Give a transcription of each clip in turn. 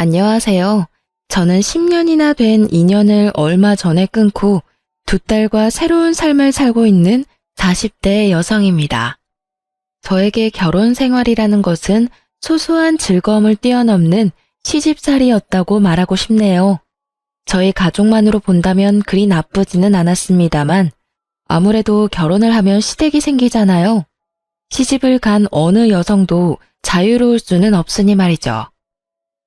안녕하세요. 저는 10년이나 된 인연을 얼마 전에 끊고 두 딸과 새로운 삶을 살고 있는 40대 여성입니다. 저에게 결혼 생활이라는 것은 소소한 즐거움을 뛰어넘는 시집살이였다고 말하고 싶네요. 저희 가족만으로 본다면 그리 나쁘지는 않았습니다만 아무래도 결혼을 하면 시댁이 생기잖아요. 시집을 간 어느 여성도 자유로울 수는 없으니 말이죠.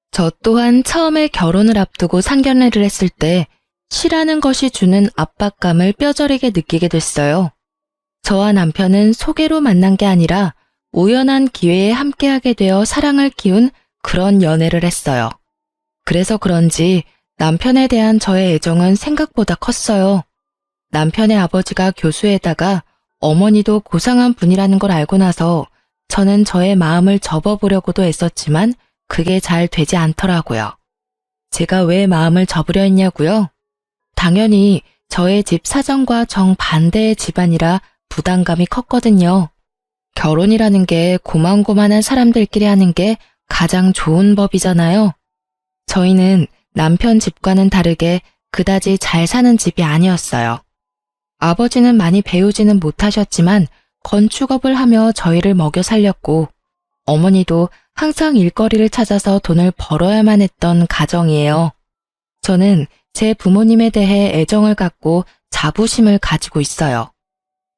저 또한 처음에 결혼을 앞두고 상견례를 했을 때 시라는 것이 주는 압박감을 뼈저리게 느끼게 됐어요. 저와 남편은 소개로 만난 게 아니라 우연한 기회에 함께하게 되어 사랑을 키운 그런 연애를 했어요. 그래서 그런지 남편에 대한 저의 애정은 생각보다 컸어요. 남편의 아버지가 교수에다가 어머니도 고상한 분이라는 걸 알고 나서 저는 저의 마음을 접어보려고도 애썼지만 그게 잘 되지 않더라고요. 제가 왜 마음을 접으려 했냐고요? 당연히 저의 집 사정과 정반대의 집안이라 부담감이 컸거든요. 결혼이라는 게 고만고만한 사람들끼리 하는 게 가장 좋은 법이잖아요. 저희는 남편 집과는 다르게 그다지 잘 사는 집이 아니었어요. 아버지는 많이 배우지는 못하셨지만 건축업을 하며 저희를 먹여 살렸고 어머니도 항상 일거리를 찾아서 돈을 벌어야만 했던 가정이에요. 저는 제 부모님에 대해 애정을 갖고 자부심을 가지고 있어요.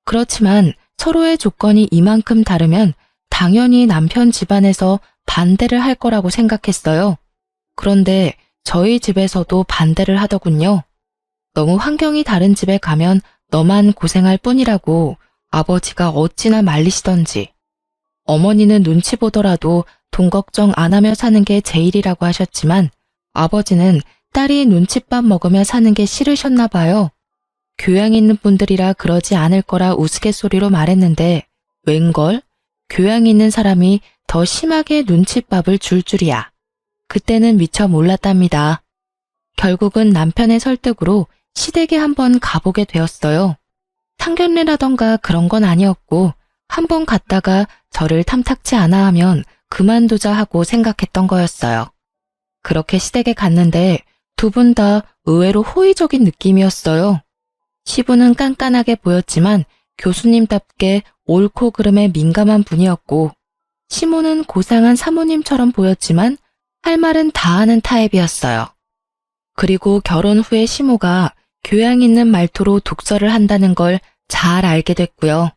그렇지만 서로의 조건이 이만큼 다르면 당연히 남편 집안에서 반대를 할 거라고 생각했어요. 그런데 저희 집에서도 반대를 하더군요. 너무 환경이 다른 집에 가면 너만 고생할 뿐이라고 아버지가 어찌나 말리시던지. 어머니는 눈치 보더라도 돈 걱정 안 하며 사는 게 제일이라고 하셨지만 아버지는 딸이 눈칫밥 먹으며 사는 게 싫으셨나 봐요. 교양 있는 분들이라 그러지 않을 거라 우스갯소리로 말했는데 웬걸? 교양 있는 사람이 더 심하게 눈칫밥을 줄 줄이야. 그때는 미처 몰랐답니다. 결국은 남편의 설득으로 시댁에 한번 가보게 되었어요. 상견례라던가 그런 건 아니었고 한번 갔다가 저를 탐탁치 않아 하면 그만두자 하고 생각했던 거였어요. 그렇게 시댁에 갔는데 두 분 다 의외로 호의적인 느낌이었어요. 시부는 깐깐하게 보였지만 교수님답게 옳고 그름에 민감한 분이었고 시모는 고상한 사모님처럼 보였지만 할 말은 다 하는 타입이었어요. 그리고 결혼 후에 시모가 교양 있는 말투로 독서를 한다는 걸 잘 알게 됐고요.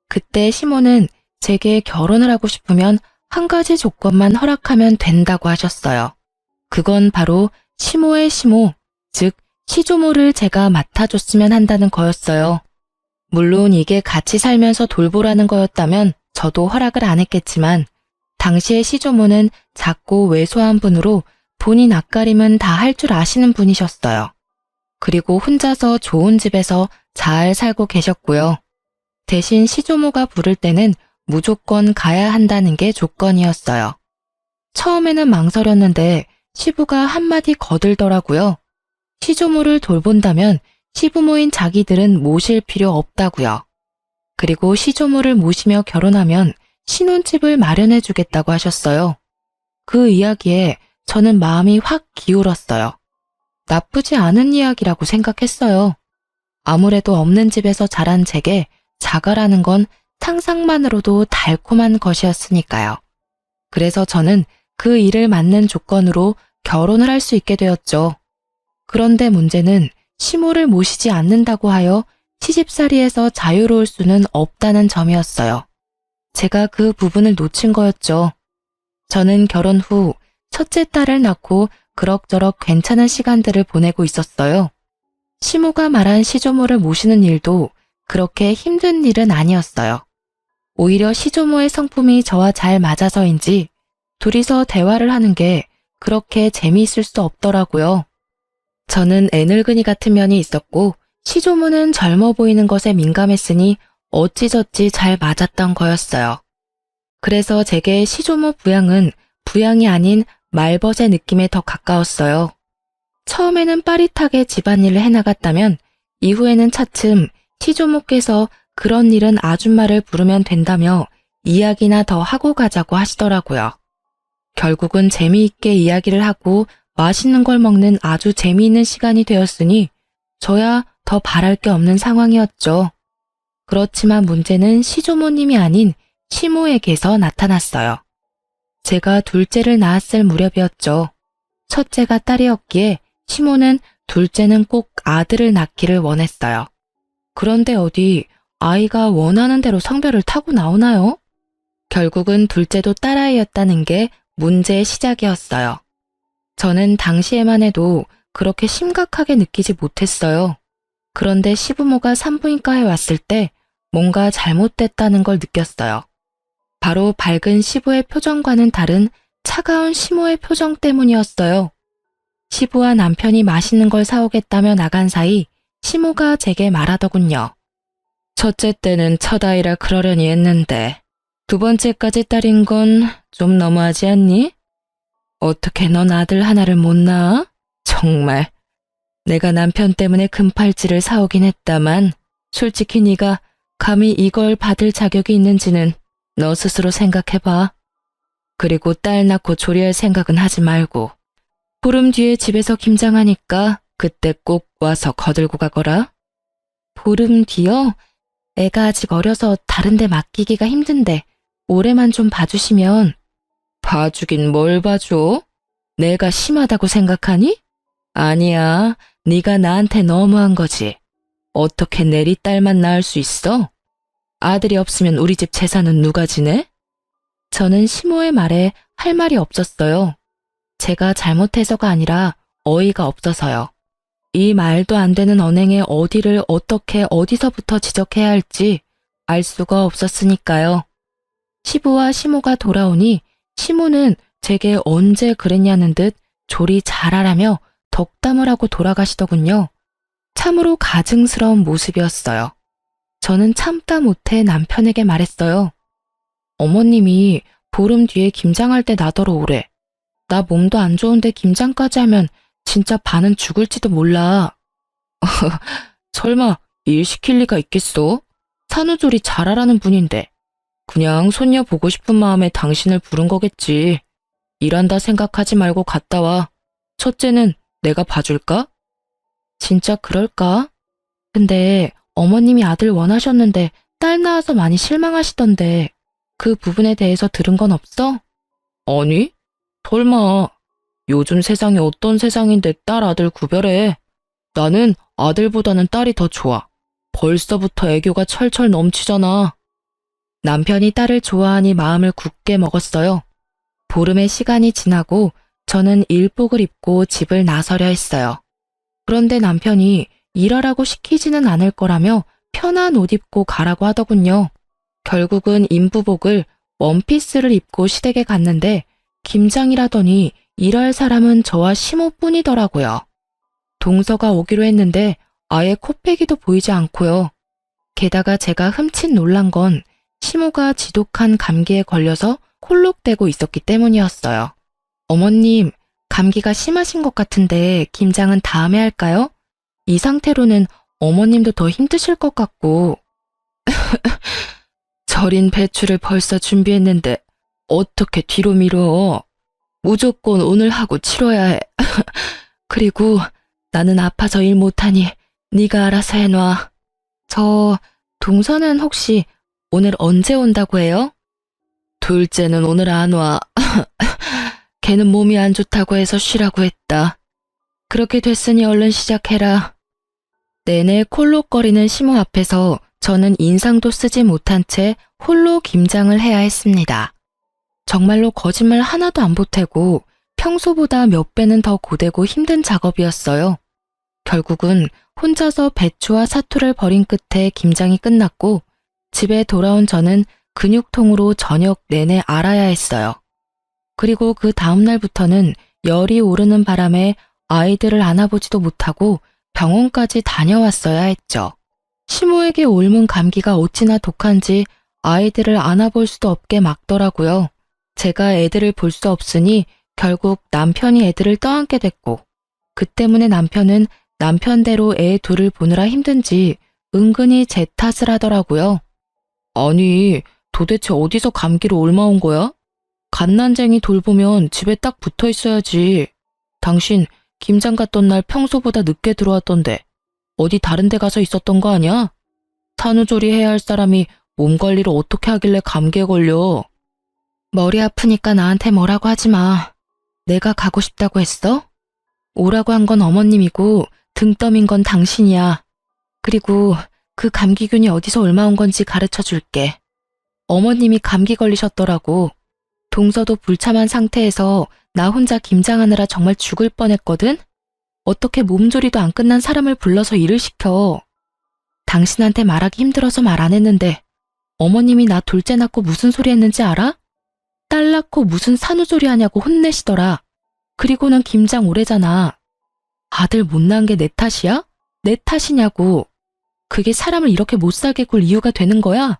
그때 시모는 제게 결혼을 하고 싶으면 한 가지 조건만 허락하면 된다고 하셨어요. 그건 바로 시모의 시모, 즉 시조모를 제가 맡아줬으면 한다는 거였어요. 물론 이게 같이 살면서 돌보라는 거였다면 저도 허락을 안 했겠지만 당시의 시조모는 작고 왜소한 분으로 본인 앞가림은 다 할 줄 아시는 분이셨어요. 그리고 혼자서 좋은 집에서 잘 살고 계셨고요. 대신 시조모가 부를 때는 무조건 가야 한다는 게 조건이었어요. 처음에는 망설였는데 시부가 한마디 거들더라고요. 시조모를 돌본다면 시부모인 자기들은 모실 필요 없다고요. 그리고 시조모를 모시며 결혼하면 신혼집을 마련해 주겠다고 하셨어요. 그 이야기에 저는 마음이 확 기울었어요. 나쁘지 않은 이야기라고 생각했어요. 아무래도 없는 집에서 자란 제게 자가라는 건 상상만으로도 달콤한 것이었으니까요. 그래서 저는 그 일을 맞는 조건으로 결혼을 할 수 있게 되었죠. 그런데 문제는 시모를 모시지 않는다고 하여 시집살이에서 자유로울 수는 없다는 점이었어요. 제가 그 부분을 놓친 거였죠. 저는 결혼 후 첫째 딸을 낳고 그럭저럭 괜찮은 시간들을 보내고 있었어요. 시모가 말한 시조모를 모시는 일도 그렇게 힘든 일은 아니었어요. 오히려 시조모의 성품이 저와 잘 맞아서인지 둘이서 대화를 하는 게 그렇게 재미있을 수 없더라고요. 저는 애늙은이 같은 면이 있었고 시조모는 젊어 보이는 것에 민감했으니 어찌저찌 잘 맞았던 거였어요. 그래서 제게 시조모 부양은 부양이 아닌 말벗의 느낌에 더 가까웠어요. 처음에는 빠릿하게 집안일을 해나갔다면 이후에는 차츰 시조모께서 그런 일은 아줌마를 부르면 된다며 이야기나 더 하고 가자고 하시더라고요. 결국은 재미있게 이야기를 하고 맛있는 걸 먹는 아주 재미있는 시간이 되었으니 저야 더 바랄 게 없는 상황이었죠. 그렇지만 문제는 시조모님이 아닌 시모에게서 나타났어요. 제가 둘째를 낳았을 무렵이었죠. 첫째가 딸이었기에 시모는 둘째는 꼭 아들을 낳기를 원했어요. 그런데 어디 아이가 원하는 대로 성별을 타고 나오나요? 결국은 둘째도 딸아이였다는 게 문제의 시작이었어요. 저는 당시에만 해도 그렇게 심각하게 느끼지 못했어요. 그런데 시부모가 산부인과에 왔을 때 뭔가 잘못됐다는 걸 느꼈어요. 바로 밝은 시부의 표정과는 다른 차가운 시모의 표정 때문이었어요. 시부와 남편이 맛있는 걸 사오겠다며 나간 사이 시모가 제게 말하더군요. 첫째 때는 첫 아이라 그러려니 했는데 두 번째까지 딸인 건 좀 너무하지 않니? 어떻게 넌 아들 하나를 못 낳아? 정말. 내가 남편 때문에 금팔찌를 사오긴 했다만 솔직히 네가 감히 이걸 받을 자격이 있는지는 너 스스로 생각해봐. 그리고 딸 낳고 조리할 생각은 하지 말고 보름 뒤에 집에서 김장하니까 그때 꼭 와서 거들고 가거라. 보름 뒤요? 애가 아직 어려서 다른 데 맡기기가 힘든데 올해만 좀 봐주시면. 봐주긴 뭘 봐줘? 내가 심하다고 생각하니? 아니야, 네가 나한테 너무한 거지. 어떻게 내리 딸만 낳을 수 있어? 아들이 없으면 우리 집 재산은 누가 지내? 저는 시모의 말에 할 말이 없었어요. 제가 잘못해서가 아니라 어이가 없어서요. 이 말도 안 되는 언행에 어디를 어떻게 어디서부터 지적해야 할지 알 수가 없었으니까요. 시부와 시모가 돌아오니 시모는 제게 언제 그랬냐는 듯 조리 잘하라며 덕담을 하고 돌아가시더군요. 참으로 가증스러운 모습이었어요. 저는 참다 못해 남편에게 말했어요. 어머님이 보름 뒤에 김장할 때 나더러 오래. 나 몸도 안 좋은데 김장까지 하면 진짜 반은 죽을지도 몰라. 설마 일 시킬 리가 있겠어? 산후조리 잘하라는 분인데. 그냥 손녀 보고 싶은 마음에 당신을 부른 거겠지. 일한다 생각하지 말고 갔다 와. 첫째는 내가 봐줄까? 진짜 그럴까? 근데 어머님이 아들 원하셨는데 딸 낳아서 많이 실망하시던데 그 부분에 대해서 들은 건 없어? 아니, 설마. 요즘 세상이 어떤 세상인데 딸 아들 구별해. 나는 아들보다는 딸이 더 좋아. 벌써부터 애교가 철철 넘치잖아. 남편이 딸을 좋아하니 마음을 굳게 먹었어요. 보름의 시간이 지나고 저는 일복을 입고 집을 나서려 했어요. 그런데 남편이 일하라고 시키지는 않을 거라며 편한 옷 입고 가라고 하더군요. 결국은 인부복을 원피스를 입고 시댁에 갔는데 김장이라더니 일할 사람은 저와 시모뿐이더라고요. 동서가 오기로 했는데 아예 코빼기도 보이지 않고요. 게다가 제가 흠칫 놀란 건 시모가 지독한 감기에 걸려서 콜록대고 있었기 때문이었어요. 어머님, 감기가 심하신 것 같은데 김장은 다음에 할까요? 이 상태로는 어머님도 더 힘드실 것 같고. 절인 배추를 벌써 준비했는데 어떻게 뒤로 미뤄? 무조건 오늘 하고 치러야 해. 그리고 나는 아파서 일 못하니 네가 알아서 해놔. 저 동서는 혹시 오늘 언제 온다고 해요? 둘째는 오늘 안 와. 걔는 몸이 안 좋다고 해서 쉬라고 했다. 그렇게 됐으니 얼른 시작해라. 내내 콜록거리는 시모 앞에서 저는 인상도 쓰지 못한 채 홀로 김장을 해야 했습니다. 정말로 거짓말 하나도 안 보태고 평소보다 몇 배는 더 고되고 힘든 작업이었어요. 결국은 혼자서 배추와 사투를 벌인 끝에 김장이 끝났고 집에 돌아온 저는 근육통으로 저녁 내내 앓아야 했어요. 그리고 그 다음 날부터는 열이 오르는 바람에 아이들을 안아보지도 못하고 병원까지 다녀왔어야 했죠. 시모에게 옮은 감기가 어찌나 독한지 아이들을 안아볼 수도 없게 막더라고요. 제가 애들을 볼 수 없으니 결국 남편이 애들을 떠안게 됐고 그 때문에 남편은 남편대로 애 둘을 보느라 힘든지 은근히 제 탓을 하더라고요. 아니, 도대체 어디서 감기로 옮아온 거야? 갓난쟁이 돌보면 집에 딱 붙어 있어야지. 당신 김장 갔던 날 평소보다 늦게 들어왔던데 어디 다른 데 가서 있었던 거 아니야? 산후조리 해야 할 사람이 몸 관리를 어떻게 하길래 감기에 걸려? 머리 아프니까 나한테 뭐라고 하지 마. 내가 가고 싶다고 했어? 오라고 한 건 어머님이고 등 떠민 건 당신이야. 그리고 그 감기균이 어디서 얼마 온 건지 가르쳐 줄게. 어머님이 감기 걸리셨더라고. 동서도 불참한 상태에서 나 혼자 김장하느라 정말 죽을 뻔했거든? 어떻게 몸조리도 안 끝난 사람을 불러서 일을 시켜. 당신한테 말하기 힘들어서 말 안 했는데 어머님이 나 둘째 낳고 무슨 소리 했는지 알아? 딸 낳고 무슨 산후조리 하냐고 혼내시더라. 그리고는 김장 오래잖아. 아들 못 낳은 게 내 탓이야? 내 탓이냐고. 그게 사람을 이렇게 못 살게 굴 이유가 되는 거야?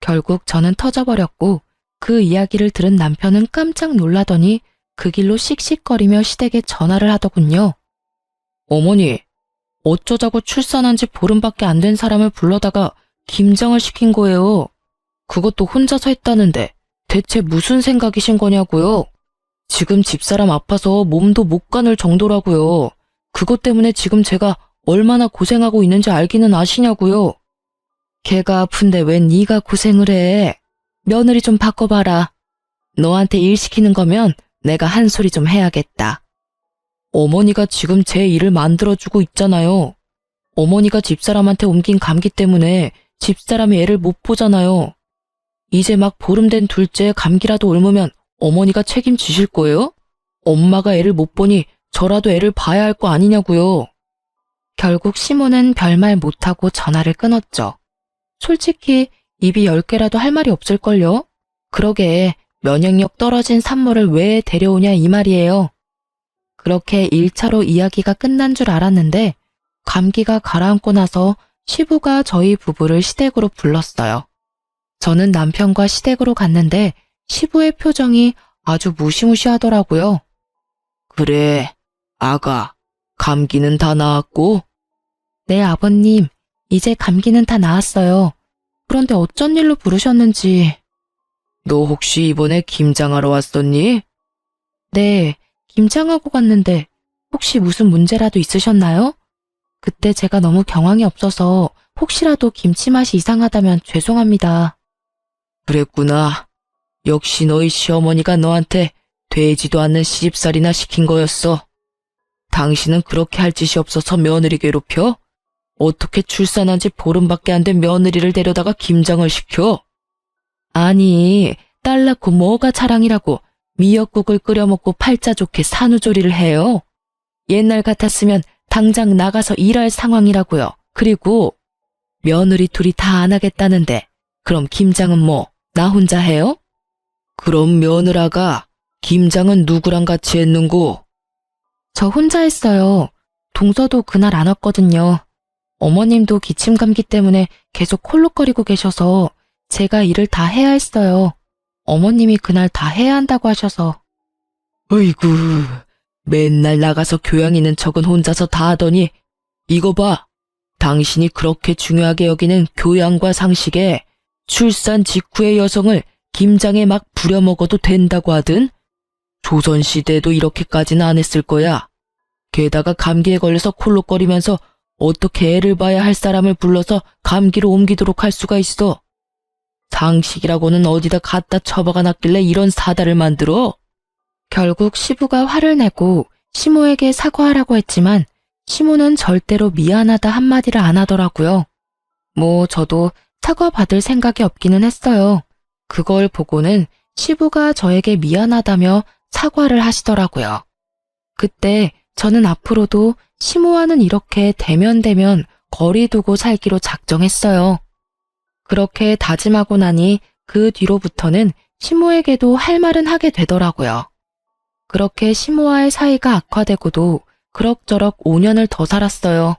결국 저는 터져버렸고 그 이야기를 들은 남편은 깜짝 놀라더니 그 길로 씩씩거리며 시댁에 전화를 하더군요. 어머니, 어쩌자고 출산한 지 보름밖에 안 된 사람을 불러다가 김장을 시킨 거예요. 그것도 혼자서 했다는데 대체 무슨 생각이신 거냐고요? 지금 집사람 아파서 몸도 못 가눌 정도라고요. 그것 때문에 지금 제가 얼마나 고생하고 있는지 알기는 아시냐고요. 걔가 아픈데 웬 네가 고생을 해. 며느리 좀 바꿔봐라. 너한테 일 시키는 거면 내가 한 소리 좀 해야겠다. 어머니가 지금 제 일을 만들어주고 있잖아요. 어머니가 집사람한테 옮긴 감기 때문에 집사람이 애를 못 보잖아요. 이제 막 보름 된 둘째 감기라도 옮으면 어머니가 책임지실 거예요? 엄마가 애를 못 보니 저라도 애를 봐야 할 거 아니냐고요. 결국 시모는 별말 못하고 전화를 끊었죠. 솔직히 입이 10개라도 할 말이 없을걸요? 그러게 면역력 떨어진 산모를 왜 데려오냐 이 말이에요. 그렇게 1차로 이야기가 끝난 줄 알았는데 감기가 가라앉고 나서 시부가 저희 부부를 시댁으로 불렀어요. 저는 남편과 시댁으로 갔는데 시부의 표정이 아주 무시무시하더라고요. 그래, 아가, 감기는 다 나았고? 네, 아버님, 이제 감기는 다 나았어요. 그런데 어쩐 일로 부르셨는지. 너 혹시 이번에 김장하러 왔었니? 네, 김장하고 갔는데 혹시 무슨 문제라도 있으셨나요? 그때 제가 너무 경황이 없어서 혹시라도 김치 맛이 이상하다면 죄송합니다. 그랬구나. 역시 너희 시어머니가 너한테 되지도 않는 시집살이나 시킨 거였어. 당신은 그렇게 할 짓이 없어서 며느리 괴롭혀? 어떻게 출산한 지 보름밖에 안 된 며느리를 데려다가 김장을 시켜? 아니, 딸 낳고 뭐가 자랑이라고 미역국을 끓여 먹고 팔자 좋게 산후조리를 해요. 옛날 같았으면 당장 나가서 일할 상황이라고요. 그리고 며느리 둘이 다 안 하겠다는데 그럼 김장은 뭐 나 혼자 해요? 그럼 며느라가 김장은 누구랑 같이 했는고? 저 혼자 했어요. 동서도 그날 안 왔거든요. 어머님도 기침 감기 때문에 계속 콜록거리고 계셔서 제가 일을 다 해야 했어요. 어머님이 그날 다 해야 한다고 하셔서. 어이구, 맨날 나가서 교양 있는 척은 혼자서 다 하더니 이거 봐. 당신이 그렇게 중요하게 여기는 교양과 상식에 출산 직후의 여성을 김장에 막 부려먹어도 된다고 하든 조선시대에도 이렇게까지는 안 했을 거야. 게다가 감기에 걸려서 콜록거리면서 어떻게 애를 봐야 할 사람을 불러서 감기로 옮기도록 할 수가 있어. 상식이라고는 어디다 갖다 처박아 놨길래 이런 사달을 만들어? 결국 시부가 화를 내고 시모에게 사과하라고 했지만 시모는 절대로 미안하다 한마디를 안 하더라고요. 뭐 저도 사과받을 생각이 없기는 했어요. 그걸 보고는 시부가 저에게 미안하다며 사과를 하시더라고요. 그때 저는 앞으로도 시모와는 이렇게 대면대면 거리 두고 살기로 작정했어요. 그렇게 다짐하고 나니 그 뒤로부터는 시모에게도 할 말은 하게 되더라고요. 그렇게 시모와의 사이가 악화되고도 그럭저럭 5년을 더 살았어요.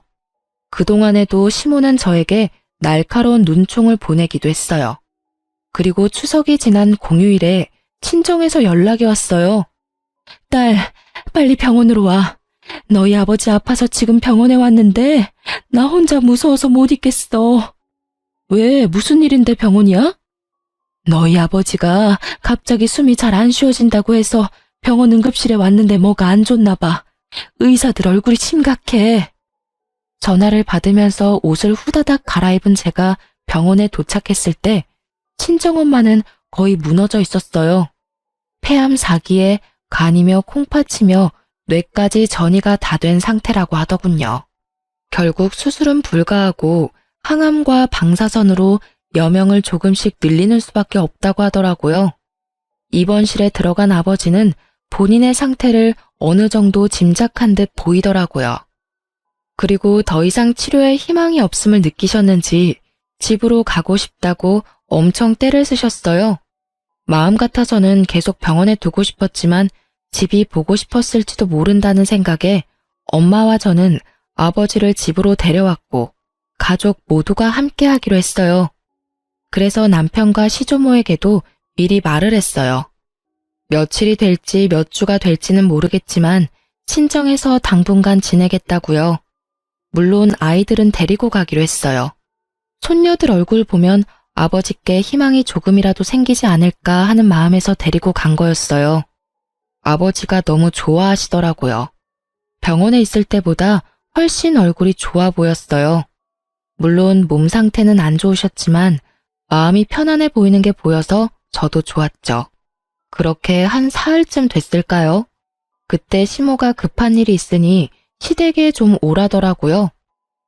그동안에도 시모는 저에게 날카로운 눈총을 보내기도 했어요. 그리고 추석이 지난 공휴일에 친정에서 연락이 왔어요. 딸, 빨리 병원으로 와. 너희 아버지 아파서 지금 병원에 왔는데 나 혼자 무서워서 못 있겠어. 왜, 무슨 일인데 병원이야? 너희 아버지가 갑자기 숨이 잘 안 쉬어진다고 해서 병원 응급실에 왔는데 뭐가 안 좋나 봐. 의사들 얼굴이 심각해. 전화를 받으면서 옷을 후다닥 갈아입은 제가 병원에 도착했을 때 친정엄마는 거의 무너져 있었어요. 폐암 4기에 간이며 콩팥이며 뇌까지 전이가 다 된 상태라고 하더군요. 결국 수술은 불가하고 항암과 방사선으로 여명을 조금씩 늘리는 수밖에 없다고 하더라고요. 입원실에 들어간 아버지는 본인의 상태를 어느 정도 짐작한 듯 보이더라고요. 그리고 더 이상 치료에 희망이 없음을 느끼셨는지 집으로 가고 싶다고 엄청 떼를 쓰셨어요. 마음 같아서는 계속 병원에 두고 싶었지만 집이 보고 싶었을지도 모른다는 생각에 엄마와 저는 아버지를 집으로 데려왔고 가족 모두가 함께 하기로 했어요. 그래서 남편과 시조모에게도 미리 말을 했어요. 며칠이 될지 몇 주가 될지는 모르겠지만 친정에서 당분간 지내겠다고요. 물론 아이들은 데리고 가기로 했어요. 손녀들 얼굴 보면 아버지께 희망이 조금이라도 생기지 않을까 하는 마음에서 데리고 간 거였어요. 아버지가 너무 좋아하시더라고요. 병원에 있을 때보다 훨씬 얼굴이 좋아 보였어요. 물론 몸 상태는 안 좋으셨지만 마음이 편안해 보이는 게 보여서 저도 좋았죠. 그렇게 한 사흘쯤 됐을까요? 그때 시모가 급한 일이 있으니 시댁에 좀 오라더라고요.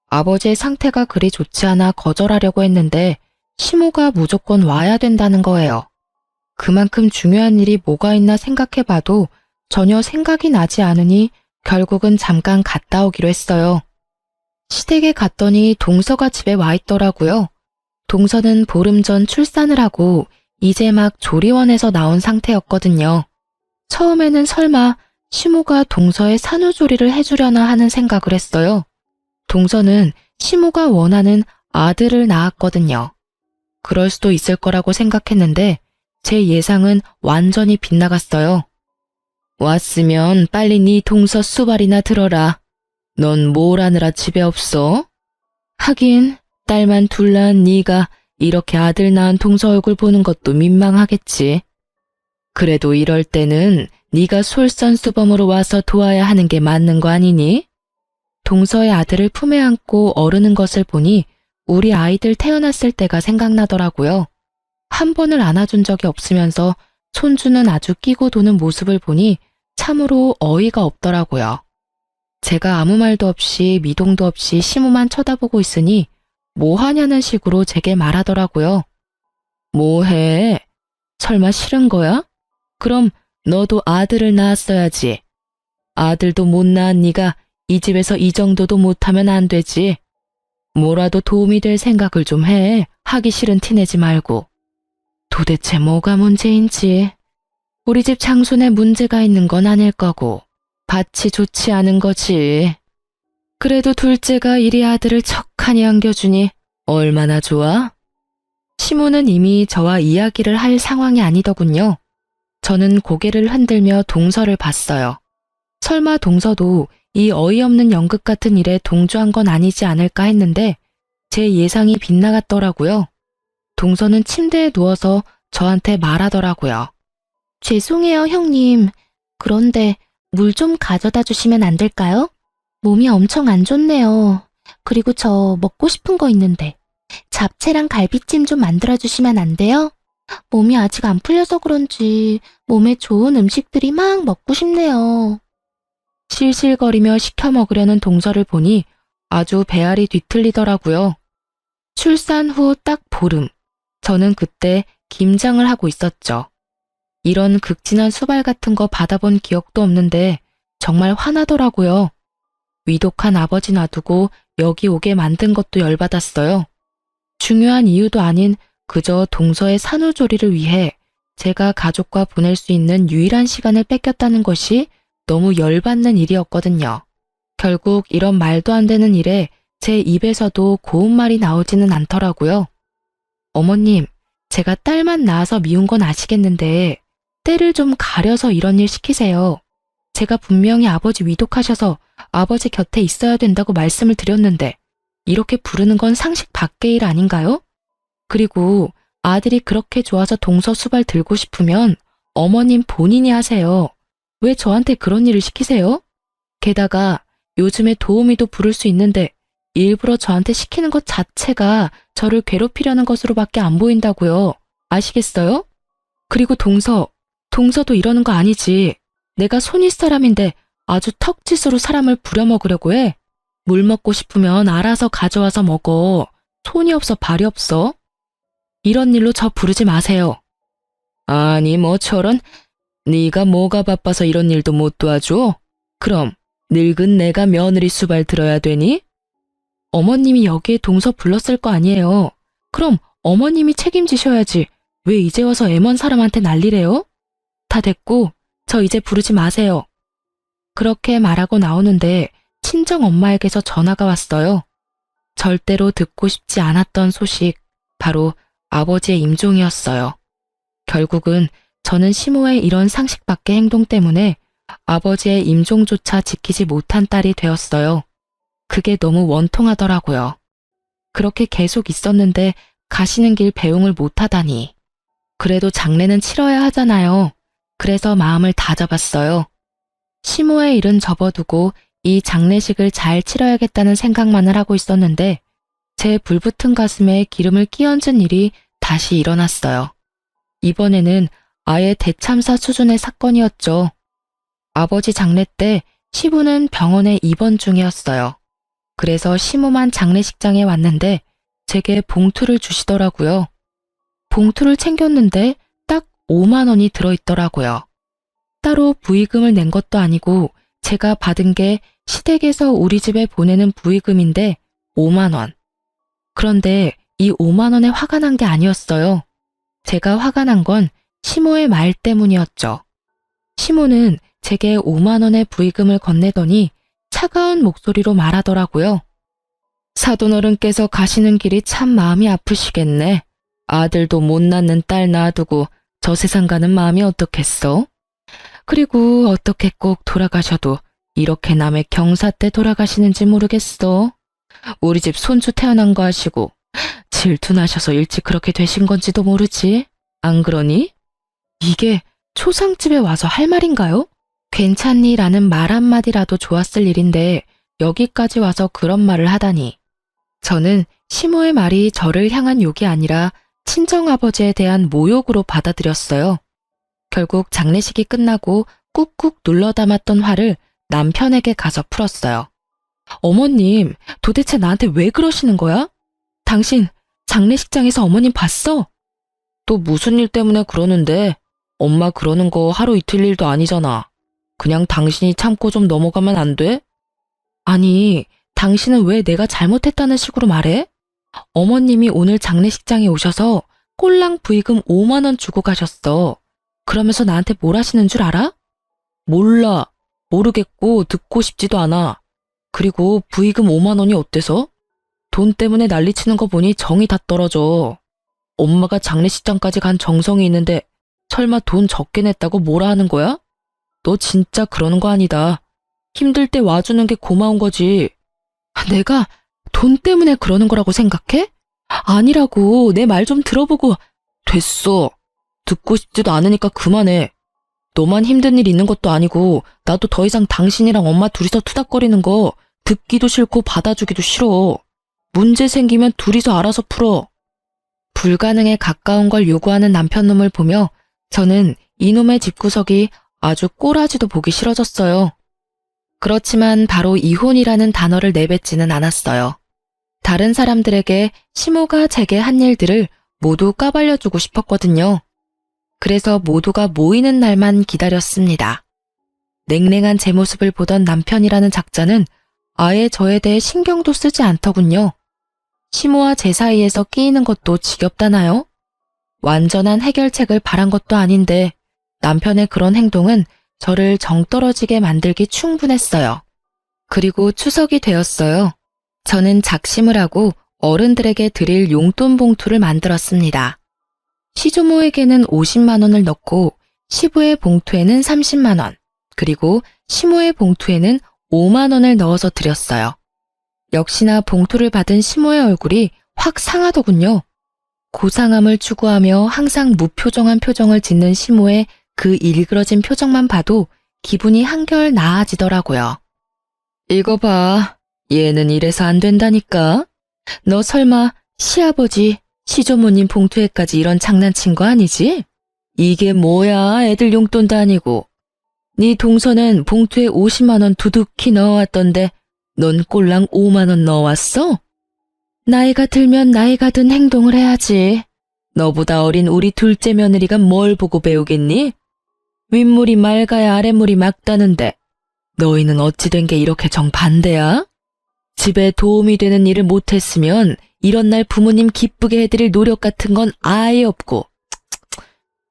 아버지의 상태가 그리 좋지 않아 거절하려고 했는데 시모가 무조건 와야 된다는 거예요. 그만큼 중요한 일이 뭐가 있나 생각해봐도 전혀 생각이 나지 않으니 결국은 잠깐 갔다 오기로 했어요. 시댁에 갔더니 동서가 집에 와 있더라고요. 동서는 보름 전 출산을 하고 이제 막 조리원에서 나온 상태였거든요. 처음에는 설마 시모가 동서의 산후조리를 해주려나 하는 생각을 했어요. 동서는 시모가 원하는 아들을 낳았거든요. 그럴 수도 있을 거라고 생각했는데 제 예상은 완전히 빗나갔어요. 왔으면 빨리 네 동서 수발이나 들어라. 넌 뭘 하느라 집에 없어? 하긴 딸만 둘 낳은 네가 이렇게 아들 낳은 동서 얼굴 보는 것도 민망하겠지. 그래도 이럴 때는 네가 솔선수범으로 와서 도와야 하는 게 맞는 거 아니니? 동서의 아들을 품에 안고 어르는 것을 보니 우리 아이들 태어났을 때가 생각나더라고요. 한 번을 안아준 적이 없으면서 손주는 아주 끼고 도는 모습을 보니 참으로 어이가 없더라고요. 제가 아무 말도 없이 미동도 없이 시모만 쳐다보고 있으니 뭐 하냐는 식으로 제게 말하더라고요. 뭐해? 설마 싫은 거야? 그럼 너도 아들을 낳았어야지. 아들도 못 낳은 네가 이 집에서 이 정도도 못하면 안 되지. 뭐라도 도움이 될 생각을 좀 해. 하기 싫은 티 내지 말고. 도대체 뭐가 문제인지. 우리 집 장손에 문제가 있는 건 아닐 거고 밭이 좋지 않은 거지. 그래도 둘째가 이리 아들을 척하니 안겨주니 얼마나 좋아? 시모는 이미 저와 이야기를 할 상황이 아니더군요. 저는 고개를 흔들며 동서를 봤어요. 설마 동서도 이 어이없는 연극 같은 일에 동조한 건 아니지 않을까 했는데 제 예상이 빗나갔더라고요. 동서는 침대에 누워서 저한테 말하더라고요. 죄송해요, 형님. 그런데 물 좀 가져다 주시면 안 될까요? 몸이 엄청 안 좋네요. 그리고 저 먹고 싶은 거 있는데 잡채랑 갈비찜 좀 만들어 주시면 안 돼요? 몸이 아직 안 풀려서 그런지 몸에 좋은 음식들이 막 먹고 싶네요. 실실거리며 시켜 먹으려는 동서를 보니 아주 배알이 뒤틀리더라고요. 출산 후 딱 보름, 저는 그때 김장을 하고 있었죠. 이런 극진한 수발 같은 거 받아본 기억도 없는데 정말 화나더라고요. 위독한 아버지 놔두고 여기 오게 만든 것도 열받았어요. 중요한 이유도 아닌 그저 동서의 산후조리를 위해 제가 가족과 보낼 수 있는 유일한 시간을 뺏겼다는 것이 너무 열받는 일이었거든요. 결국 이런 말도 안 되는 일에 제 입에서도 고운 말이 나오지는 않더라고요. 어머님, 제가 딸만 낳아서 미운 건 아시겠는데 때를 좀 가려서 이런 일 시키세요. 제가 분명히 아버지 위독하셔서 아버지 곁에 있어야 된다고 말씀을 드렸는데 이렇게 부르는 건 상식 밖의 일 아닌가요? 그리고 아들이 그렇게 좋아서 동서 수발 들고 싶으면 어머님 본인이 하세요. 왜 저한테 그런 일을 시키세요? 게다가 요즘에 도우미도 부를 수 있는데 일부러 저한테 시키는 것 자체가 저를 괴롭히려는 것으로밖에 안 보인다고요. 아시겠어요? 그리고 동서도 이러는 거 아니지. 내가 손윗 사람인데 아주 턱짓으로 사람을 부려먹으려고 해. 물 먹고 싶으면 알아서 가져와서 먹어. 손이 없어 발이 없어. 이런 일로 저 부르지 마세요. 아니 뭐 저런, 네가 뭐가 바빠서 이런 일도 못 도와줘? 그럼 늙은 내가 며느리 수발 들어야 되니? 어머님이 여기에 동서 불렀을 거 아니에요. 그럼 어머님이 책임지셔야지. 왜 이제 와서 애먼 사람한테 난리래요? 다 됐고 저 이제 부르지 마세요. 그렇게 말하고 나오는데 친정 엄마에게서 전화가 왔어요. 절대로 듣고 싶지 않았던 소식, 바로 아버지의 임종이었어요. 결국은 저는 시모의 이런 상식 밖의 행동 때문에 아버지의 임종조차 지키지 못한 딸이 되었어요. 그게 너무 원통하더라고요. 그렇게 계속 있었는데 가시는 길 배웅을 못하다니. 그래도 장례는 치러야 하잖아요. 그래서 마음을 다잡았어요. 시모의 일은 접어두고 이 장례식을 잘 치러야겠다는 생각만을 하고 있었는데 제 불붙은 가슴에 기름을 끼얹은 일이 다시 일어났어요. 이번에는 아예 대참사 수준의 사건이었죠. 아버지 장례 때 시부는 병원에 입원 중이었어요. 그래서 시모만 장례식장에 왔는데 제게 봉투를 주시더라고요. 봉투를 챙겼는데 딱 5만 원이 들어있더라고요. 따로 부의금을 낸 것도 아니고 제가 받은 게 시댁에서 우리 집에 보내는 부의금인데 5만 원. 그런데 이 5만 원에 화가 난 게 아니었어요. 제가 화가 난 건 시모의 말 때문이었죠. 시모는 제게 5만 원의 부의금을 건네더니 차가운 목소리로 말하더라고요. 사돈어른께서 가시는 길이 참 마음이 아프시겠네. 아들도 못 낳는 딸 낳아두고 저 세상 가는 마음이 어떻겠어? 그리고 어떻게 꼭 돌아가셔도 이렇게 남의 경사 때 돌아가시는지 모르겠어. 우리 집 손주 태어난 거 아시고 질투나셔서 일찍 그렇게 되신 건지도 모르지. 안 그러니? 이게 초상집에 와서 할 말인가요? 괜찮니? 라는 말 한마디라도 좋았을 일인데 여기까지 와서 그런 말을 하다니. 저는 시모의 말이 저를 향한 욕이 아니라 친정아버지에 대한 모욕으로 받아들였어요. 결국 장례식이 끝나고 꾹꾹 눌러 담았던 화를 남편에게 가서 풀었어요. 어머님, 도대체 나한테 왜 그러시는 거야? 당신 장례식장에서 어머님 봤어? 또 무슨 일 때문에 그러는데? 엄마 그러는 거 하루 이틀 일도 아니잖아. 그냥 당신이 참고 좀 넘어가면 안 돼? 아니, 당신은 왜 내가 잘못했다는 식으로 말해? 어머님이 오늘 장례식장에 오셔서 꼴랑 부의금 5만 원 주고 가셨어. 그러면서 나한테 뭘 하시는 줄 알아? 몰라. 모르겠고 듣고 싶지도 않아. 그리고 부의금 5만 원이 어때서? 돈 때문에 난리치는 거 보니 정이 다 떨어져. 엄마가 장례식장까지 간 정성이 있는데 설마 돈 적게 냈다고 뭐라 하는 거야? 너 진짜 그러는 거 아니다. 힘들 때 와주는 게 고마운 거지. 내가 돈 때문에 그러는 거라고 생각해? 아니라고. 내 말 좀 들어보고. 됐어. 듣고 싶지도 않으니까 그만해. 너만 힘든 일 있는 것도 아니고 나도 더 이상 당신이랑 엄마 둘이서 투닥거리는 거 듣기도 싫고 받아주기도 싫어. 문제 생기면 둘이서 알아서 풀어. 불가능에 가까운 걸 요구하는 남편놈을 보며 저는 이놈의 집구석이 아주 꼬라지도 보기 싫어졌어요. 그렇지만 바로 이혼이라는 단어를 내뱉지는 않았어요. 다른 사람들에게 시모가 제게 한 일들을 모두 까발려주고 싶었거든요. 그래서 모두가 모이는 날만 기다렸습니다. 냉랭한 제 모습을 보던 남편이라는 작자는 아예 저에 대해 신경도 쓰지 않더군요. 시모와 제 사이에서 끼이는 것도 지겹다나요? 완전한 해결책을 바란 것도 아닌데 남편의 그런 행동은 저를 정떨어지게 만들기 충분했어요. 그리고 추석이 되었어요. 저는 작심을 하고 어른들에게 드릴 용돈 봉투를 만들었습니다. 시조모에게는 50만 원을 넣고 시부의 봉투에는 30만 원, 그리고 시모의 봉투에는 5만 원을 넣어서 드렸어요. 역시나 봉투를 받은 시모의 얼굴이 확 상하더군요. 고상함을 추구하며 항상 무표정한 표정을 짓는 시모의 그 일그러진 표정만 봐도 기분이 한결 나아지더라고요. 이거 봐. 얘는 이래서 안 된다니까. 너 설마 시아버지, 시조모님 봉투에까지 이런 장난친 거 아니지? 이게 뭐야, 애들 용돈도 아니고. 네 동서는 봉투에 50만 원 두둑히 넣어왔던데 넌 꼴랑 5만 원 넣어왔어? 나이가 들면 나이가 든 행동을 해야지. 너보다 어린 우리 둘째 며느리가 뭘 보고 배우겠니? 윗물이 맑아야 아랫물이 맑다는데 너희는 어찌 된 게 이렇게 정반대야? 집에 도움이 되는 일을 못했으면 이런 날 부모님 기쁘게 해드릴 노력 같은 건 아예 없고.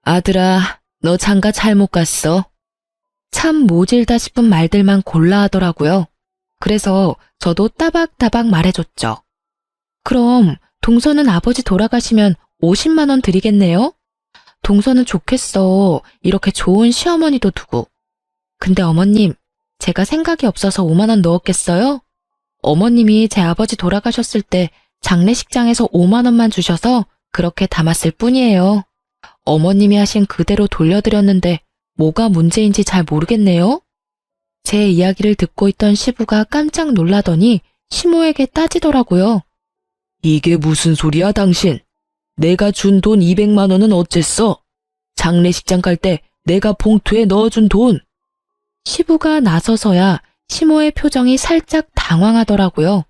아들아, 너 장가 잘못 갔어. 참 모질다 싶은 말들만 골라 하더라고요. 그래서 저도 따박따박 말해줬죠. 그럼 동서는 아버지 돌아가시면 50만 원 드리겠네요? 동서는 좋겠어. 이렇게 좋은 시어머니도 두고. 근데 어머님, 제가 생각이 없어서 5만 원 넣었겠어요? 어머님이 제 아버지 돌아가셨을 때 장례식장에서 5만 원만 주셔서 그렇게 담았을 뿐이에요. 어머님이 하신 그대로 돌려드렸는데 뭐가 문제인지 잘 모르겠네요. 제 이야기를 듣고 있던 시부가 깜짝 놀라더니 시모에게 따지더라고요. 이게 무슨 소리야, 당신? 내가 준 돈 200만 원은 어쨌어? 장례식장 갈 때 내가 봉투에 넣어준 돈. 시부가 나서서야 시모의 표정이 살짝 당황하더라고요.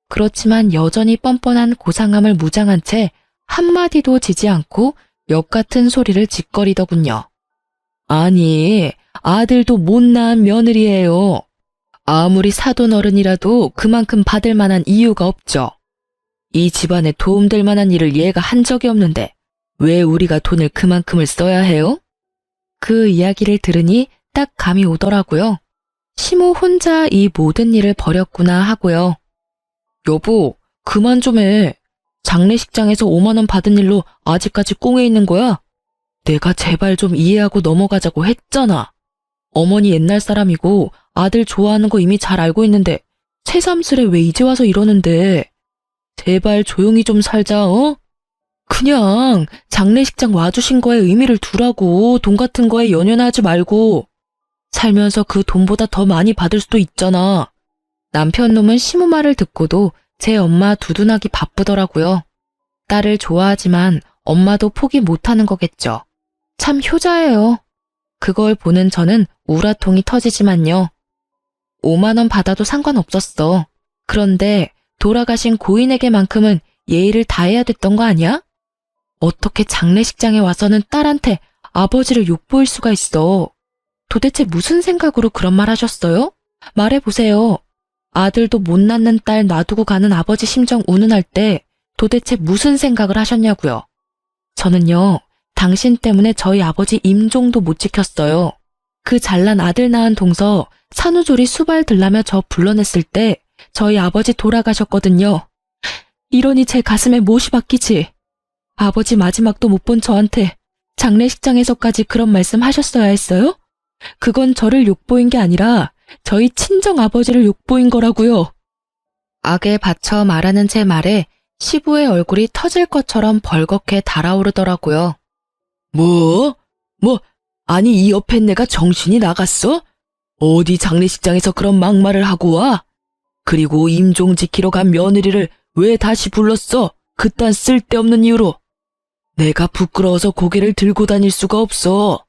그렇지만 여전히 뻔뻔한 고상함을 무장한 채 한마디도 지지 않고 역 같은 소리를 짓거리더군요. 아니, 아들도 못 낳은 며느리예요. 아무리 사돈 어른이라도 그만큼 받을 만한 이유가 없죠. 이 집안에 도움될 만한 일을 얘가 한 적이 없는데 왜 우리가 돈을 그만큼을 써야 해요? 그 이야기를 들으니 딱 감이 오더라고요. 시모 혼자 이 모든 일을 벌였구나 하고요. 여보, 그만 좀 해. 장례식장에서 5만 원 받은 일로 아직까지 꽁에 있는 거야? 내가 제발 좀 이해하고 넘어가자고 했잖아. 어머니 옛날 사람이고 아들 좋아하는 거 이미 잘 알고 있는데 새삼스레 왜 이제 와서 이러는데. 제발 조용히 좀 살자, 어? 그냥 장례식장 와주신 거에 의미를 두라고. 돈 같은 거에 연연하지 말고. 살면서 그 돈보다 더 많이 받을 수도 있잖아. 남편 놈은 시모 말을 듣고도 제 엄마 두둔하기 바쁘더라고요. 딸을 좋아하지만 엄마도 포기 못하는 거겠죠. 참 효자예요. 그걸 보는 저는 우라통이 터지지만요. 5만 원 받아도 상관없었어. 그런데 돌아가신 고인에게만큼은 예의를 다해야 됐던 거 아니야? 어떻게 장례식장에 와서는 딸한테 아버지를 욕보일 수가 있어. 도대체 무슨 생각으로 그런 말 하셨어요? 말해보세요. 아들도 못 낳는 딸 놔두고 가는 아버지 심정 운운할 때 도대체 무슨 생각을 하셨냐고요. 저는요, 당신 때문에 저희 아버지 임종도 못 지켰어요. 그 잘난 아들 낳은 동서 산후조리 수발 들라며 저 불러냈을 때 저희 아버지 돌아가셨거든요. 이러니 제 가슴에 못이 박히지. 아버지 마지막도 못 본 저한테 장례식장에서까지 그런 말씀 하셨어야 했어요? 그건 저를 욕보인 게 아니라 저희 친정 아버지를 욕보인 거라고요. 악에 받쳐 말하는 제 말에 시부의 얼굴이 터질 것처럼 벌겋게 달아오르더라고요. 뭐? 아니 이 옆에 내가 정신이 나갔어? 어디 장례식장에서 그런 막말을 하고 와? 그리고 임종 지키러 간 며느리를 왜 다시 불렀어? 그딴 쓸데없는 이유로. 내가 부끄러워서 고개를 들고 다닐 수가 없어.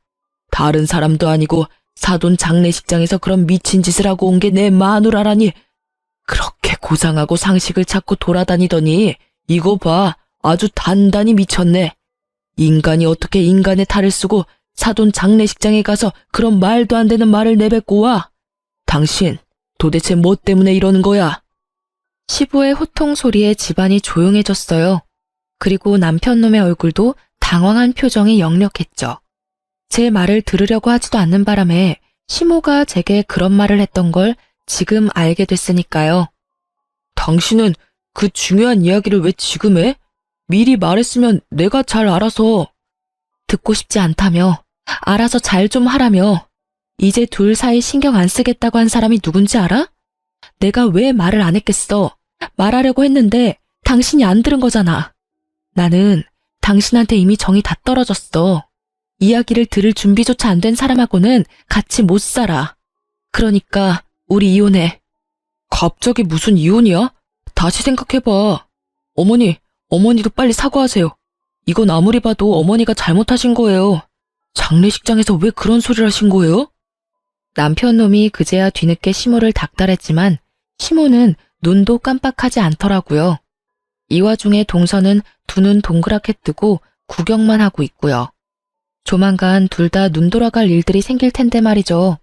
다른 사람도 아니고 사돈 장례식장에서 그런 미친 짓을 하고 온 게 내 마누라라니. 그렇게 고상하고 상식을 찾고 돌아다니더니 이거 봐, 아주 단단히 미쳤네. 인간이 어떻게 인간의 탈을 쓰고 사돈 장례식장에 가서 그런 말도 안 되는 말을 내뱉고 와. 당신 도대체 뭐 때문에 이러는 거야? 시부의 호통 소리에 집안이 조용해졌어요. 그리고 남편놈의 얼굴도 당황한 표정이 역력했죠. 제 말을 들으려고 하지도 않는 바람에 시모가 제게 그런 말을 했던 걸 지금 알게 됐으니까요. 당신은 그 중요한 이야기를 왜 지금 해? 미리 말했으면 내가 잘 알아서. 듣고 싶지 않다며, 알아서 잘 좀 하라며. 이제 둘 사이 신경 안 쓰겠다고 한 사람이 누군지 알아? 내가 왜 말을 안 했겠어. 말하려고 했는데 당신이 안 들은 거잖아. 나는 당신한테 이미 정이 다 떨어졌어. 이야기를 들을 준비조차 안 된 사람하고는 같이 못 살아. 그러니까 우리 이혼해. 갑자기 무슨 이혼이야? 다시 생각해봐. 어머니도 빨리 사과하세요. 이건 아무리 봐도 어머니가 잘못하신 거예요. 장례식장에서 왜 그런 소리를 하신 거예요? 남편 놈이 그제야 뒤늦게 시모를 닥달했지만 시모는 눈도 깜빡하지 않더라고요. 이 와중에 동서는 두 눈 동그랗게 뜨고 구경만 하고 있고요. 조만간 둘 다 눈 돌아갈 일들이 생길 텐데 말이죠.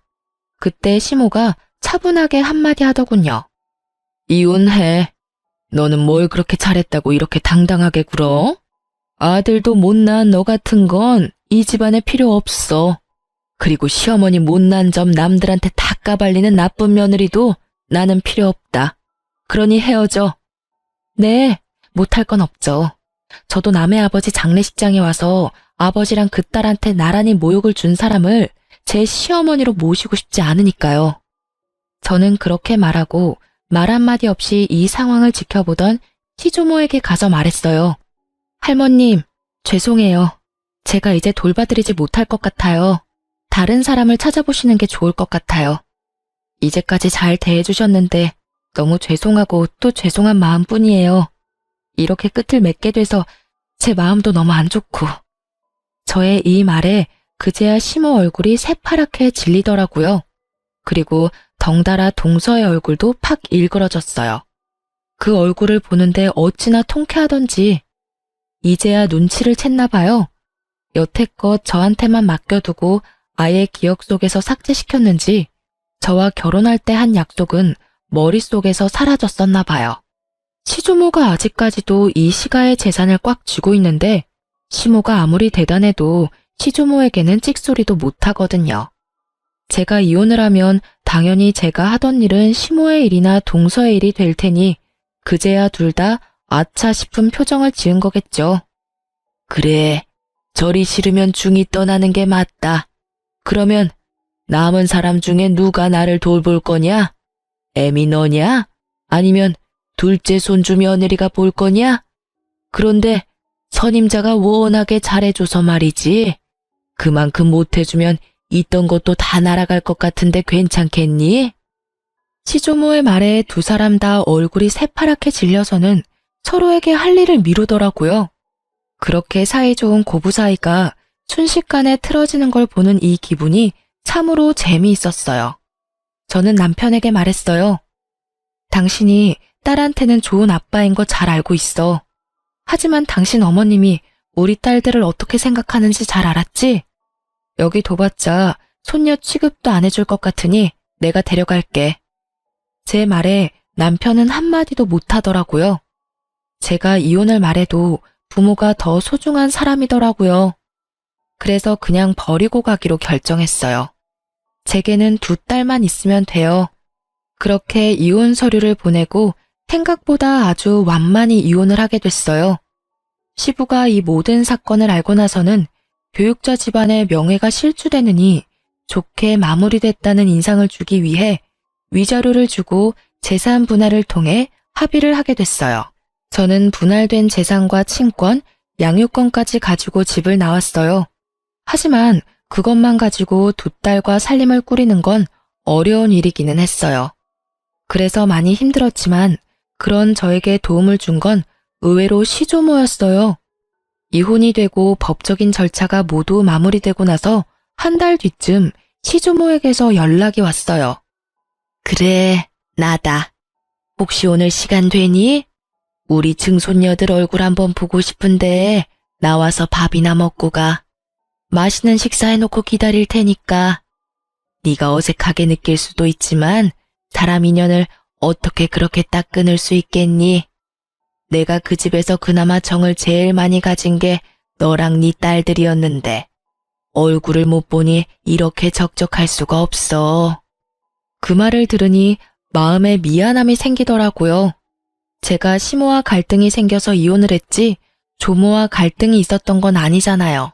그때 시모가 차분하게 한마디 하더군요. 이혼해. 너는 뭘 그렇게 잘했다고 이렇게 당당하게 굴어? 아들도 못난 너 같은 건 이 집안에 필요 없어. 그리고 시어머니 못난 점 남들한테 다 까발리는 나쁜 며느리도 나는 필요 없다. 그러니 헤어져. 네, 못할 건 없죠. 저도 남의 아버지 장례식장에 와서 아버지랑 그 딸한테 나란히 모욕을 준 사람을 제 시어머니로 모시고 싶지 않으니까요. 저는 그렇게 말하고 말 한마디 없이 이 상황을 지켜보던 시조모에게 가서 말했어요. 할머님, 죄송해요. 제가 이제 돌봐드리지 못할 것 같아요. 다른 사람을 찾아보시는 게 좋을 것 같아요. 이제까지 잘 대해주셨는데 너무 죄송하고 또 죄송한 마음뿐이에요. 이렇게 끝을 맺게 돼서 제 마음도 너무 안 좋고. 저의 이 말에 그제야 시모 얼굴이 새파랗게 질리더라고요. 그리고 덩달아 동서의 얼굴도 팍 일그러졌어요. 그 얼굴을 보는데 어찌나 통쾌하던지 이제야 눈치를 챘나 봐요. 여태껏 저한테만 맡겨두고 아예 기억 속에서 삭제시켰는지 저와 결혼할 때 한 약속은 머릿속에서 사라졌었나 봐요. 시조모가 아직까지도 이 시가의 재산을 꽉 쥐고 있는데 시모가 아무리 대단해도 시조모에게는 찍소리도 못하거든요. 제가 이혼을 하면 당연히 제가 하던 일은 시모의 일이나 동서의 일이 될 테니 그제야 둘 다 아차 싶은 표정을 지은 거겠죠. 그래, 절이 싫으면 중이 떠나는 게 맞다. 그러면 남은 사람 중에 누가 나를 돌볼 거냐? 애미 너냐? 아니면 둘째 손주 며느리가 볼 거냐? 그런데 선임자가 워낙에 잘해줘서 말이지. 그만큼 못해주면 있던 것도 다 날아갈 것 같은데 괜찮겠니? 시조모의 말에 두 사람 다 얼굴이 새파랗게 질려서는 서로에게 할 일을 미루더라고요. 그렇게 사이좋은 고부 사이가 순식간에 틀어지는 걸 보는 이 기분이 참으로 재미있었어요. 저는 남편에게 말했어요. 당신이 딸한테는 좋은 아빠인 거 잘 알고 있어. 하지만 당신 어머님이 우리 딸들을 어떻게 생각하는지 잘 알았지? 여기 둬봤자 손녀 취급도 안 해줄 것 같으니 내가 데려갈게. 제 말에 남편은 한마디도 못하더라고요. 제가 이혼을 말해도 부모가 더 소중한 사람이더라고요. 그래서 그냥 버리고 가기로 결정했어요. 제게는 두 딸만 있으면 돼요. 그렇게 이혼 서류를 보내고 생각보다 아주 완만히 이혼을 하게 됐어요. 시부가 이 모든 사건을 알고 나서는 교육자 집안의 명예가 실추되느니 좋게 마무리됐다는 인상을 주기 위해 위자료를 주고 재산 분할을 통해 합의를 하게 됐어요. 저는 분할된 재산과 친권, 양육권까지 가지고 집을 나왔어요. 하지만 그것만 가지고 두 딸과 살림을 꾸리는 건 어려운 일이기는 했어요. 그래서 많이 힘들었지만 그런 저에게 도움을 준 건 의외로 시조모였어요. 이혼이 되고 법적인 절차가 모두 마무리되고 나서 한 달 뒤쯤 시조모에게서 연락이 왔어요. 그래, 나다. 혹시 오늘 시간 되니? 우리 증손녀들 얼굴 한번 보고 싶은데 나와서 밥이나 먹고 가. 맛있는 식사해놓고 기다릴 테니까. 네가 어색하게 느낄 수도 있지만 사람 인연을 어떻게 그렇게 딱 끊을 수 있겠니? 내가 그 집에서 그나마 정을 제일 많이 가진 게 너랑 네 딸들이었는데 얼굴을 못 보니 이렇게 적적할 수가 없어. 그 말을 들으니 마음에 미안함이 생기더라고요. 제가 시모와 갈등이 생겨서 이혼을 했지 조모와 갈등이 있었던 건 아니잖아요.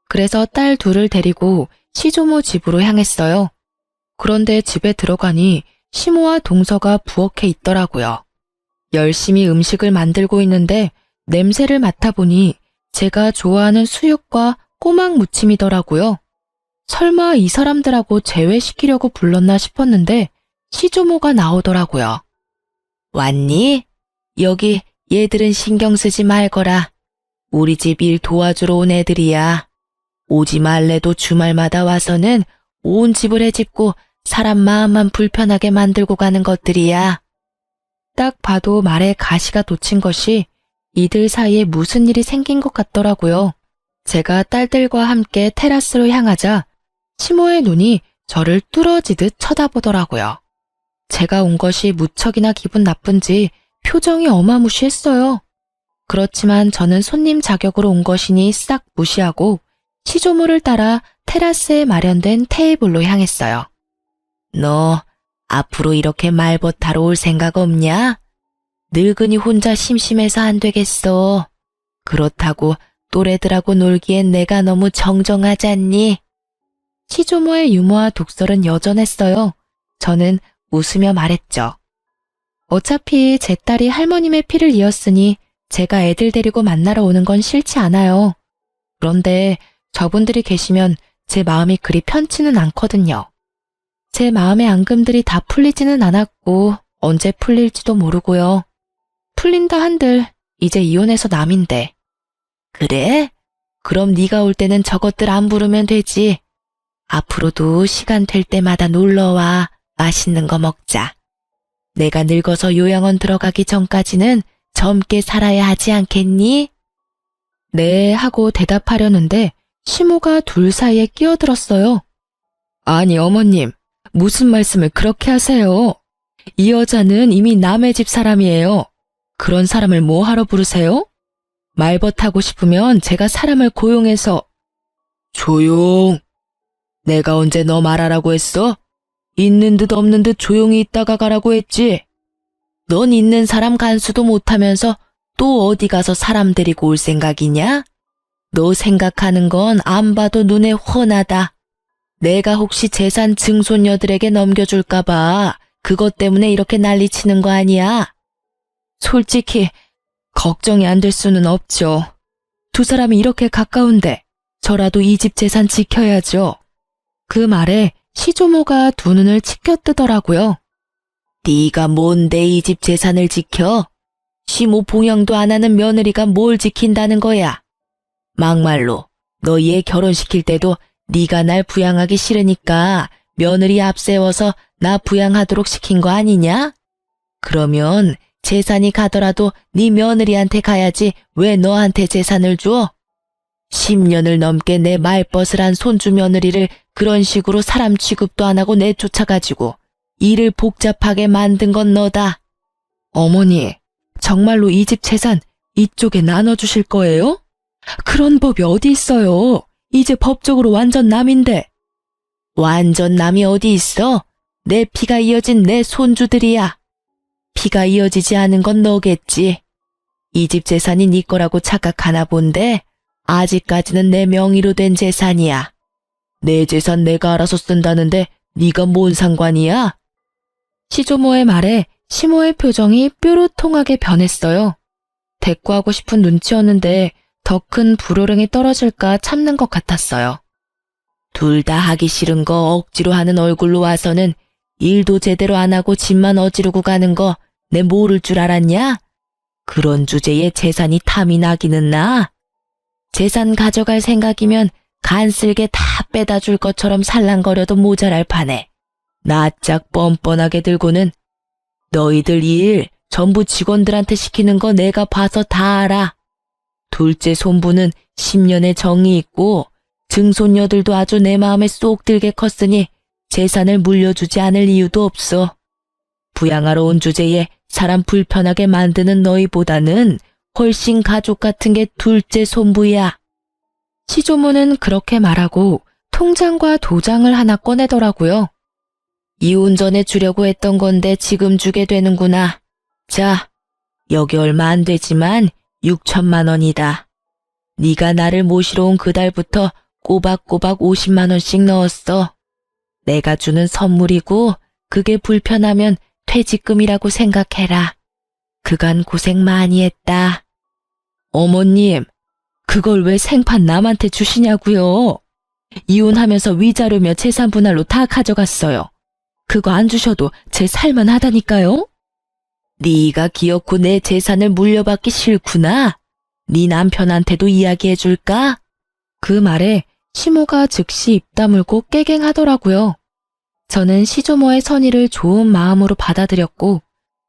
그래서 딸 둘을 데리고 시조모 집으로 향했어요. 그런데 집에 들어가니 시모와 동서가 부엌에 있더라고요. 열심히 음식을 만들고 있는데 냄새를 맡아보니 제가 좋아하는 수육과 꼬막 무침이더라고요. 설마 이 사람들하고 제외시키려고 불렀나 싶었는데 시조모가 나오더라고요. 왔니? 여기 얘들은 신경 쓰지 말거라. 우리 집 일 도와주러 온 애들이야. 오지 말래도 주말마다 와서는 온 집을 헤집고 사람 마음만 불편하게 만들고 가는 것들이야. 딱 봐도 말에 가시가 돋친 것이 이들 사이에 무슨 일이 생긴 것 같더라고요. 제가 딸들과 함께 테라스로 향하자 시모의 눈이 저를 뚫어지듯 쳐다보더라고요. 제가 온 것이 무척이나 기분 나쁜지 표정이 어마무시했어요. 그렇지만 저는 손님 자격으로 온 것이니 싹 무시하고 시조모를 따라 테라스에 마련된 테이블로 향했어요. 너 앞으로 이렇게 말벗하러 올 생각 없냐? 늙은이 혼자 심심해서 안 되겠어. 그렇다고 또래들하고 놀기엔 내가 너무 정정하잖니? 시조모의 유머와 독설은 여전했어요. 저는 웃으며 말했죠. 어차피 제 딸이 할머님의 피를 이었으니 제가 애들 데리고 만나러 오는 건 싫지 않아요. 그런데 저분들이 계시면 제 마음이 그리 편치는 않거든요. 제 마음의 앙금들이 다 풀리지는 않았고 언제 풀릴지도 모르고요. 풀린다 한들 이제 이혼해서 남인데. 그래? 그럼 네가 올 때는 저것들 안 부르면 되지. 앞으로도 시간 될 때마다 놀러와. 맛있는 거 먹자. 내가 늙어서 요양원 들어가기 전까지는 젊게 살아야 하지 않겠니? 네 하고 대답하려는데 시모가 둘 사이에 끼어들었어요. 아니 어머님, 무슨 말씀을 그렇게 하세요? 이 여자는 이미 남의 집 사람이에요. 그런 사람을 뭐 하러 부르세요? 말벗하고 싶으면 제가 사람을 고용해서. 조용! 내가 언제 너 말하라고 했어? 있는 듯 없는 듯 조용히 있다가 가라고 했지. 넌 있는 사람 간수도 못하면서 또 어디 가서 사람 데리고 올 생각이냐? 너 생각하는 건 안 봐도 눈에 훤하다. 내가 혹시 재산 증손녀들에게 넘겨줄까봐 그것 때문에 이렇게 난리치는 거 아니야? 솔직히 걱정이 안 될 수는 없죠. 두 사람이 이렇게 가까운데 저라도 이 집 재산 지켜야죠. 그 말에 시조모가 두 눈을 치켜뜨더라고요. 네가 뭔데 이 집 재산을 지켜? 시모 봉양도 안 하는 며느리가 뭘 지킨다는 거야? 막말로 너 얘 결혼시킬 때도 네가 날 부양하기 싫으니까 며느리 앞세워서 나 부양하도록 시킨 거 아니냐? 그러면 재산이 가더라도 네 며느리한테 가야지 왜 너한테 재산을 줘? 10년을 넘게 내 말벗을 한 손주 며느리를 그런 식으로 사람 취급도 안 하고 내쫓아가지고 일을 복잡하게 만든 건 너다. 어머니, 정말로 이 집 재산 이쪽에 나눠주실 거예요? 그런 법이 어디 있어요? 이제 법적으로 완전 남인데. 완전 남이 어디 있어? 내 피가 이어진 내 손주들이야. 피가 이어지지 않은 건 너겠지. 이 집 재산이 네 거라고 착각하나 본데 아직까지는 내 명의로 된 재산이야. 내 재산 내가 알아서 쓴다는데 네가 뭔 상관이야? 시조모의 말에 시모의 표정이 뾰루통하게 변했어요. 대꾸하고 싶은 눈치였는데 더 큰 불호령이 떨어질까 참는 것 같았어요. 둘 다 하기 싫은 거 억지로 하는 얼굴로 와서는 일도 제대로 안 하고 집만 어지르고 가는 거 내 모를 줄 알았냐? 그런 주제에 재산이 탐이 나기는 나. 재산 가져갈 생각이면 간쓸게 다 빼다 줄 것처럼 살랑거려도 모자랄 판에 낯짝 뻔뻔하게 들고는 너희들 일 전부 직원들한테 시키는 거 내가 봐서 다 알아. 둘째 손부는 10년의 정이 있고 증손녀들도 아주 내 마음에 쏙 들게 컸으니 재산을 물려주지 않을 이유도 없어. 부양하러 온 주제에 사람 불편하게 만드는 너희보다는 훨씬 가족 같은 게 둘째 손부야. 시조모는 그렇게 말하고 통장과 도장을 하나 꺼내더라고요. 이혼 전에 주려고 했던 건데 지금 주게 되는구나. 자, 여기 얼마 안 되지만 6천만 원이다. 네가 나를 모시러 온 그달부터 꼬박꼬박 50만 원씩 넣었어. 내가 주는 선물이고 그게 불편하면 퇴직금이라고 생각해라. 그간 고생 많이 했다. 어머님, 그걸 왜 생판 남한테 주시냐고요? 이혼하면서 위자료며 재산 분할로 다 가져갔어요. 그거 안 주셔도 제 살만하다니까요? 네가 기어코 내 재산을 물려받기 싫구나. 네 남편한테도 이야기해 줄까? 그 말에 시모가 즉시 입 다물고 깨갱하더라고요. 저는 시조모의 선의를 좋은 마음으로 받아들였고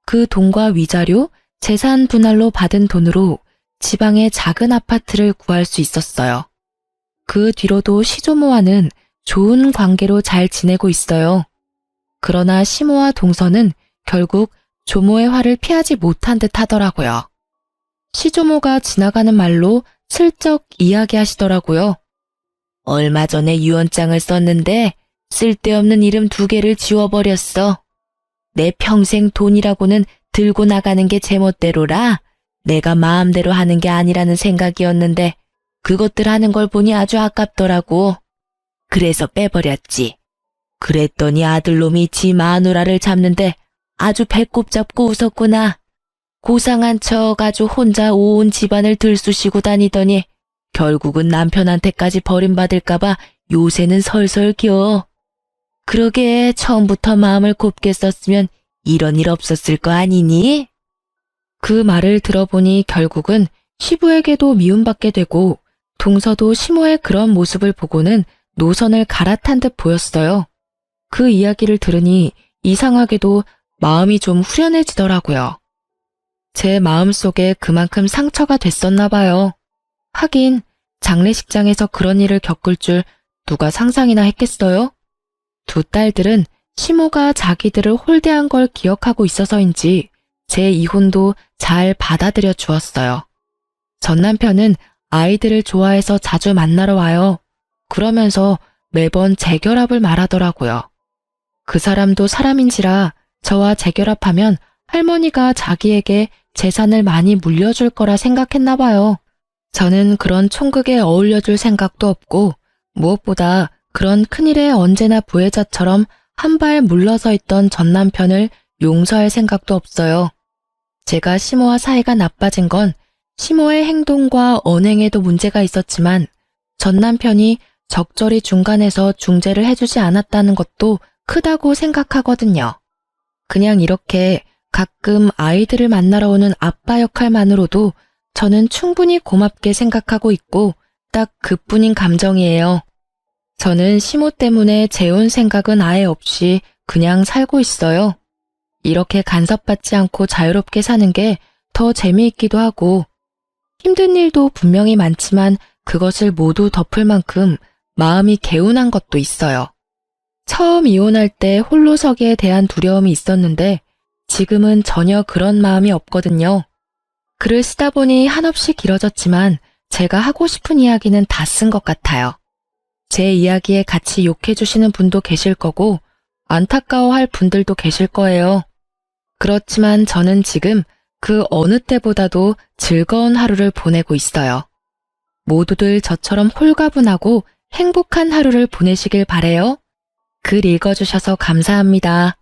그 돈과 위자료, 재산 분할로 받은 돈으로 지방의 작은 아파트를 구할 수 있었어요. 그 뒤로도 시조모와는 좋은 관계로 잘 지내고 있어요. 그러나 시모와 동서는 결국 조모의 화를 피하지 못한 듯 하더라고요. 시조모가 지나가는 말로 슬쩍 이야기하시더라고요. 얼마 전에 유언장을 썼는데 쓸데없는 이름 2개를 지워버렸어. 내 평생 돈이라고는 들고 나가는 게 제멋대로라 내가 마음대로 하는 게 아니라는 생각이었는데 그것들 하는 걸 보니 아주 아깝더라고. 그래서 빼버렸지. 그랬더니 아들놈이 지 마누라를 잡는데 아주 배꼽 잡고 웃었구나. 고상한 척 아주 혼자 온 집안을 들쑤시고 다니더니 결국은 남편한테까지 버림받을까봐 요새는 설설 겨. 그러게 처음부터 마음을 곱게 썼으면 이런 일 없었을 거 아니니? 그 말을 들어보니 결국은 시부에게도 미움받게 되고 동서도 시모의 그런 모습을 보고는 노선을 갈아탄 듯 보였어요. 그 이야기를 들으니 이상하게도 마음이 좀 후련해지더라고요. 제 마음속에 그만큼 상처가 됐었나 봐요. 하긴 장례식장에서 그런 일을 겪을 줄 누가 상상이나 했겠어요? 2 딸들은 시모가 자기들을 홀대한 걸 기억하고 있어서인지 제 이혼도 잘 받아들여 주었어요. 전 남편은 아이들을 좋아해서 자주 만나러 와요. 그러면서 매번 재결합을 말하더라고요. 그 사람도 사람인지라 저와 재결합하면 할머니가 자기에게 재산을 많이 물려줄 거라 생각했나 봐요. 저는 그런 총극에 어울려줄 생각도 없고 무엇보다 그런 큰일에 언제나 부혜자처럼 한 발 물러서 있던 전 남편을 용서할 생각도 없어요. 제가 시모와 사이가 나빠진 건 시모의 행동과 언행에도 문제가 있었지만 전 남편이 적절히 중간에서 중재를 해주지 않았다는 것도 크다고 생각하거든요. 그냥 이렇게 가끔 아이들을 만나러 오는 아빠 역할만으로도 저는 충분히 고맙게 생각하고 있고 딱 그뿐인 감정이에요. 저는 시모 때문에 재혼 생각은 아예 없이 그냥 살고 있어요. 이렇게 간섭받지 않고 자유롭게 사는 게 더 재미있기도 하고 힘든 일도 분명히 많지만 그것을 모두 덮을 만큼 마음이 개운한 것도 있어요. 처음 이혼할 때 홀로서기에 대한 두려움이 있었는데 지금은 전혀 그런 마음이 없거든요. 글을 쓰다 보니 한없이 길어졌지만 제가 하고 싶은 이야기는 다 쓴 것 같아요. 제 이야기에 같이 욕해주시는 분도 계실 거고 안타까워할 분들도 계실 거예요. 그렇지만 저는 지금 그 어느 때보다도 즐거운 하루를 보내고 있어요. 모두들 저처럼 홀가분하고 행복한 하루를 보내시길 바래요. 글 읽어주셔서 감사합니다.